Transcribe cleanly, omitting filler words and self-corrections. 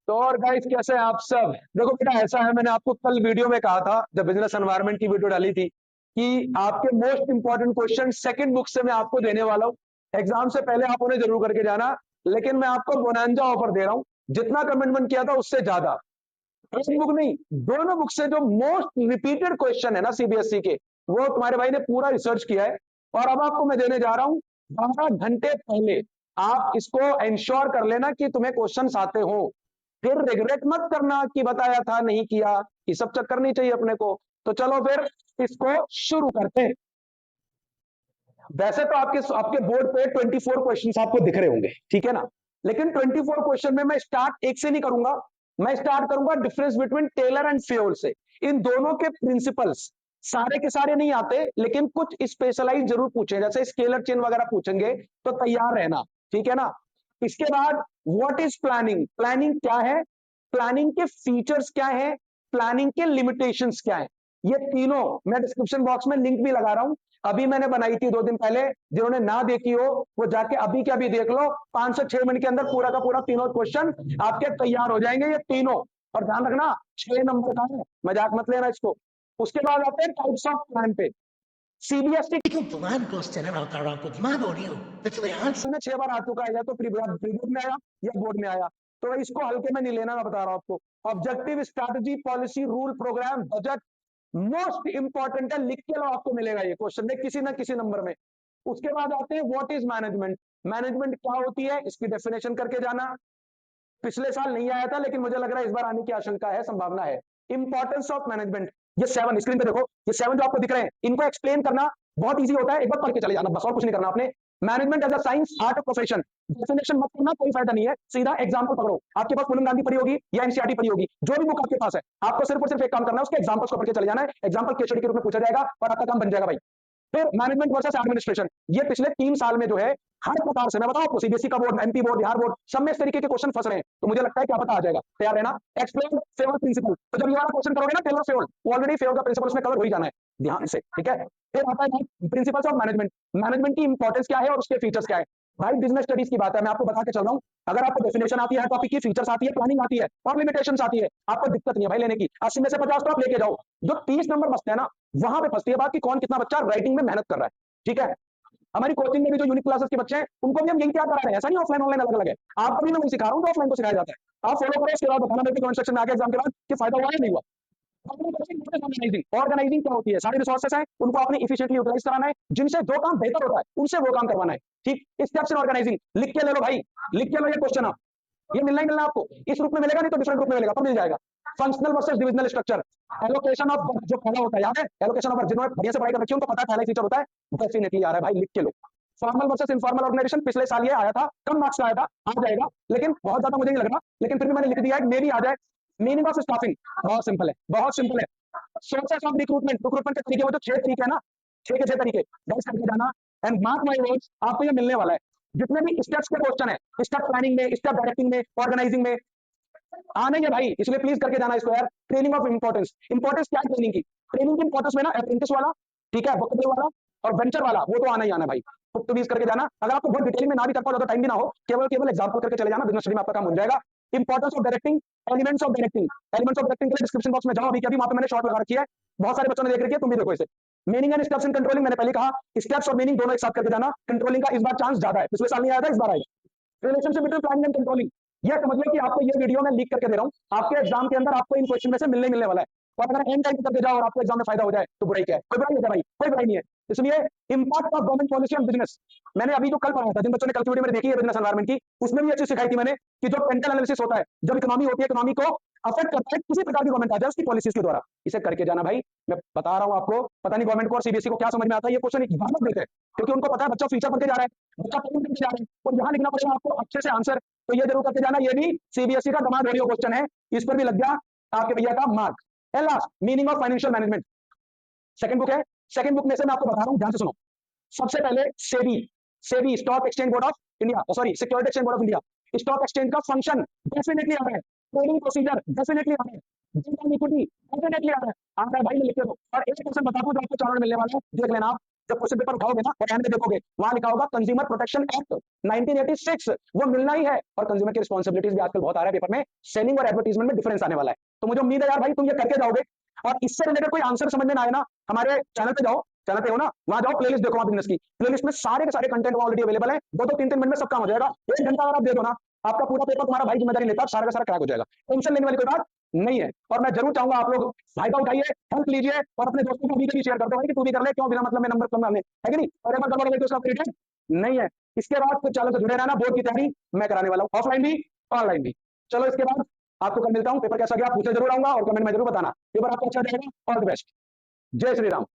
तो और गाइस कैसे हैं आप सब। देखो बेटा, ऐसा है, मैंने आपको कल वीडियो में कहा था जब बिजनेस एनवायरनमेंट की वीडियो डाली थी कि आपके most important question second book से मैं आपको देने वाला हूं। एग्जाम से पहले आप उन्हें जरूर करके जाना, लेकिन मैं आपको बोनांजा ऑफर दे रहा हूं। जितना कमिटमेंट किया था उससे ज्यादा। एक बुक नहीं, दोनों बुक से जो मोस्ट रिपीटेड क्वेश्चन है ना सीबीएसई के, वो तुम्हारे भाई ने पूरा रिसर्च किया है। और अब आपको मैं देने जा रहा हूं 12 घंटे पहले। आप इसको इंश्योर कर लेना कि तुम्हें क्वेश्चंस आते हो। फिर रिग्रेट मत करना कि बताया था नहीं किया। ये सब चक्कर नहीं चाहिए अपने को। तो चलो फिर इसको शुरू करते हैं। वैसे तो आपके आपके बोर्ड पे 24 क्वेश्चन आपको दिख रहे होंगे, ठीक है ना। लेकिन 24 क्वेश्चन में मैं स्टार्ट एक से नहीं करूंगा। मैं स्टार्ट करूंगा difference between Taylor and Fayol से। इन दोनों के प्रिंसिपल्स सारे के सारे नहीं आते, लेकिन कुछ स्पेशलाइज जरूर पूछे, जैसे स्केलर चेन वगैरह पूछेंगे तो तैयार रहना, ठीक है ना। इसके बाद व्हाट इज प्लानिंग, प्लानिंग क्या है, प्लानिंग के फीचर्स क्या है, प्लानिंग के लिमिटेशंस क्या है। ये तीनों मैं डिस्क्रिप्शन बॉक्स में लिंक भी लगा रहा हूं। अभी मैंने बनाई थी 2 दिन पहले। जिन्होंने ना देखी हो वो जाके अभी के अभी देख लो। 5 से 6 मिनट के अंदर पूरा का पूरा तीनों क्वेश्चन आपके तैयार हो जाएंगे, ये तीनों। और ध्यान रखना 6 नंबर का है, मजाक मत लेना इसको। उसके बाद आते हैं टाइप्स ऑफ प्लान पे। CBSE plan goes to Naraka with my audio. That's the answer. में 6 बार आ चुका है, या तो प्री बोर्ड में आया या बोर्ड में आया। तो इसको हल्के में नहीं लेना, मैं बता रहा हूं आपको। Objective, strategy, policy, rule, programme, budget, most important है, लिख के लो, आपको मिलेगा ये क्वेश्चन में किसी ना किसी नंबर में। उसके बाद आते हैं व्हाट इज मैनेजमेंट। मैनेजमेंट क्या होती है, इसकी डेफिनेशन करके जाना। पिछले साल नहीं आया था, लेकिन मुझे लग रहा है इस बार आने की आशंका है, संभावना है। इंपॉर्टेंस ऑफ मैनेजमेंट, ये 7 स्क्रीन पे देखो, ये 7 जो आपको दिख रहे हैं, इनको एक्सप्लेन करना बहुत इजी होता है। एक बार पढ़ के चले जाना, बस और कुछ नहीं करना आपने। Management as a science, art, profession. Definition मत करना, कोई फायदा नहीं है। सीधा एग्जांपल पकड़ो। आपके पास पूनम गांधी पढ़ी होगी या एनसीईआरटी पढ़ी होगी, जो भी बुक आपके पास है, आपको सिर्फ और सिर्फ एक काम करना है, उसके एग्जांपल्स को पढ़ के चले जाना है। एग्जांपल केस स्टडी के रूप में पूछा जाएगा और आपका काम बन जाएगा भाई। फिर मैनेजमेंट वर्सेस एडमिनिस्ट्रेशन, ये पिछले 3 साल में जो है हर प्रकार से, मैं बताऊं आपको, सीबीएसई का board, MP board, Bihar board, सब में इस तरीके के क्वेश्चन फंस रहे हैं। तो मुझे लगता है क्या पता आ जाएगा, तैयार रहना। एक्सप्लेन फेवर प्रिंसिपल, तो जब ये वाला क्वेश्चन करोगे ना टेलर फेवर, ऑलरेडी फेवर का प्रिंसिपल उसमें कवर हो ही जाना है, ध्यान से, ठीक है। फिर आता है प्रिंसिपल्स ऑफ मैनेजमेंट। मैनेजमेंट की इंपॉर्टेंस क्या है और उसके फीचर्स क्या है। भाई बिजनेस स्टडीज की बात है, मैं आपको बता के चल रहा हूं। अगर आपको डेफिनेशन आती है, टॉपिक की फीचर्स आती है, प्लानिंग आती है और लिमिटेशंस आती है, आपको दिक्कत नहीं है भाई लेने की। 80 में से 50 तो आप लेके जाओ। जो 30 नंबर बचते हैं ना, वहां पे फंसती है बात कि कौन कितना बच्चा राइटिंग में मेहनत कर रहा है, ठीक है। हमारी कोचिंग में भी जो यूनिक क्लासेस के बच्चे हैं, उनको भी हम यही क्या करा रहे हैं, ऐसा नहीं ऑफलाइन ऑनलाइन अलग अलग है। आपको भी मैं वही सिखा रहा हूं जो ऑफलाइन को सिखाया जाता है। आप फॉलो करो, उसके बाद बताना मेरे को कमेंट सेक्शन में आगे एग्जाम के बाद कि फायदा हुआ या नहीं हुआ। ऑर्गेनाइजिंग क्या होती है, सारे रिसोर्सेस हैं, उनको आपने इफिशिएंटली यूटिलाइज कराना है। जिनसे जो काम बेहतर होता है उनसे वो काम करवाना है, ठीक। स्टेप्स इन ऑर्गेनाइजिंग लिख के ले लो भाई, लिख के लो ये क्वेश्चन। आप ये मिलना ही मिलना आपको, इस रूप में मिलेगा नहीं तो डिफरेंट रूप में मिलेगा, तो मिल जाएगा। Functional versus divisional structure. Allocation of जो पहला होता है, याद है एलोकेशन ऑफ, जिन्होंने बढ़िया से पढ़ाई कर रखी है उनको पता है पहला फीचर होता है, डेफिनेटली आ रहा है भाई, लिख के लो। फॉर्मल वर्सेस इनफॉर्मल ऑर्गेनाइजेशन, पिछले साल ये आया था, कम मार्क्स का आया था, आ जाएगा, लेकिन बहुत ज्यादा मुझे नहीं लग रहा, लेकिन फिर भी मैंने लिख दिया है, मे भी आ जाए। मीनिंग ऑफ स्टाफिंग, बहुत सिंपल है, बहुत सिंपल है। सोर्सेस ऑफ रिक्रूटमेंट, रिक्रूटमेंट के तरीके, वो जो 6 तरीके है ना, 6 के 6 तरीके, गाइस करके जाना। एंड मार्क माय वर्ड्स, आपको ये मिलने वाला है। जितने भी स्टेप्स के क्वेश्चन है, स्टेप प्लानिंग में, स्टेप डायरेक्टिंग में, ऑर्गेनाइजिंग में, नहीं है भाई, इसलिए प्लीज करके जाना इसको यार। ट्रेनिंग ऑफ इंपॉर्टेंस, इंपॉर्टेंस क्या है ट्रेनिंग की। ट्रेनिंग की इंपॉर्टेंस में ना अप्रेंटिस वाला, ठीक है, वोकेबल वाला और वेंचर वाला, वो तो आना ही आना भाई। तो प्लीज करके जाना। अगर आपको बहुत डिटेलिंग में ना भी कर पाओ, ज्यादा टाइम भी ना हो, केवल केवल एग्जांपल करके चले जाना, बिजनेस स्टडी में आपका काम हो जाएगा। Importance of directing, elements of directing. Elements of directing के लिए डिस्क्रिप्शन बॉक्स में जाओ, अभी वहां पे मैंने शॉर्ट लगा रखी है, बहुत सारे बच्चों ने देख रखी है, तुम भी देखो इसे। Meaning and steps in controlling, मैंने पहले कहा स्टेप्स और मीनिंग दोनों एक साथ करके जाना। कंट्रोलिंग का इस बार चांस ज्यादा है, पिछले साल नहीं आया था, इस बार आएगा। Relationship between planning and controlling, ये समझ लो कि आपको ये वीडियो मैं लीक करके दे रहा हूं, आपके एग्जाम के अंदर आपको इन क्वेश्चन में से मिलने वाला है। और अगर एंड टाइम करके जाओ और आपको एग्जाम में फायदा हो जाए तो बुराई क्या है, कोई बुराई नहीं है भाई, कोई बुराई नहीं है। इसलिए impact of government policy on business, मैंने अभी जो कल पढ़ाया था, जिन बच्चों ने कल की वीडियो में देखी है बिजनेस एनवायरनमेंट की, उसमें भी ये चीज सिखाई थी मैंने कि जो पेंटल एनालिसिस होता है, जब इकोनॉमी होती है, इकोनॉमी को अफेक्ट करता है किसी प्रकार की गवर्नमेंट आ जाए उसकी पॉलिसीज के द्वारा, इसे करके जाना भाई। मैं बता रहा हूं आपको, पता नहीं गवर्नमेंट को और सीबीएसई को क्या समझ में आता है, ये क्वेश्चन भाग देते हैं, क्योंकि उनको पता है बच्चा फ्यूचर पढ़ के जा रहा है, बच्चा पेमेंट करके जा रहा है, और यहाँ लिखना पड़ेगा आपको अच्छे से आंसर। तो ये जरूर करके जाना, ये भी सीबीएसई का कमाल ऑडियो क्वेश्चन है, इस पर भी लग गया आपके भैया का mark. Last, meaning of financial management, second book है। सेकंड बुक में से मैं आपको बता रहा हूं, ध्यान से सुनो। सबसे पहले SEBI, SEBI stock exchange board of India, sorry security exchange board of India, stock exchange का फंक्शन डेफिनेटली आ रहा है, ट्रेडिंग प्रोसीजर डेफिनेटली आ रहा है, डेटा इक्विटी डेफिनेटली आ रहा है भाई, मैं लिख के दो। और एक क्वेश्चन बता दूं जो आपको 4 मिलने वाला है, देख लेना आप। जब क्वेश्चन पेपर उठाओगे ना और एंड में देखोगे वहां लिखा होगा कंज्यूमर प्रोटेक्शन एक्ट 1986, वो मिलना ही है। और कंज्यूमर की रिस्पॉन्सिबिलिटीज भी आजकल बहुत आ रहा है पेपर में, सेलिंग और एडवर्टीजमेंट में डिफरेंस आने वाला है। तो मुझे उम्मीद है यार भाई तुम ये करके जाओगे। और इससे रिलेटेड कोई आंसर समझ में ना आए ना, हमारे चैनल पे जाओ, चैनल पे हो ना, वहां जाओ, प्लेलिस्ट देखो वहां बिजनेस की प्लेलिस्ट में सारे के सारे कंटेंट ऑलरेडी अवेलेबल है। 2-3 मिनट में सब काम हो जाएगा। 1 घंटा अगर आप दे दो ना, आपका पूरा पेपर तुम्हारा भाई जिम्मेदारी लेता है, सारा का सारा क्रैक हो जाएगा। टेंशन लेने वाली कोई बात नहीं है। और मैं जरूर चाहूंगा आप लोग फायदा उठाइए, हेल्प लीजिए और अपने दोस्तों को भी शेयर करते हो भाई कि तू भी कर ले, क्यों बिना मतलब में नंबर कम है कि नहीं। और एक बार गड़बड़ हो गई तो उसका क्रेडिट नहीं है। इसके बाद कुछ चैनल से जुड़े रहना, बोर्ड की तैयारी मैं कराने वाला हूँ, ऑफलाइन भी ऑनलाइन भी। चलो इसके बाद आपको कल मिलता हूँ, पेपर कैसा गया पूछने जरूर आऊंगा और कमेंट में जरूर बताना। पेपर आपको अच्छा जाएगा, ऑल द बेस्ट, जय श्री राम।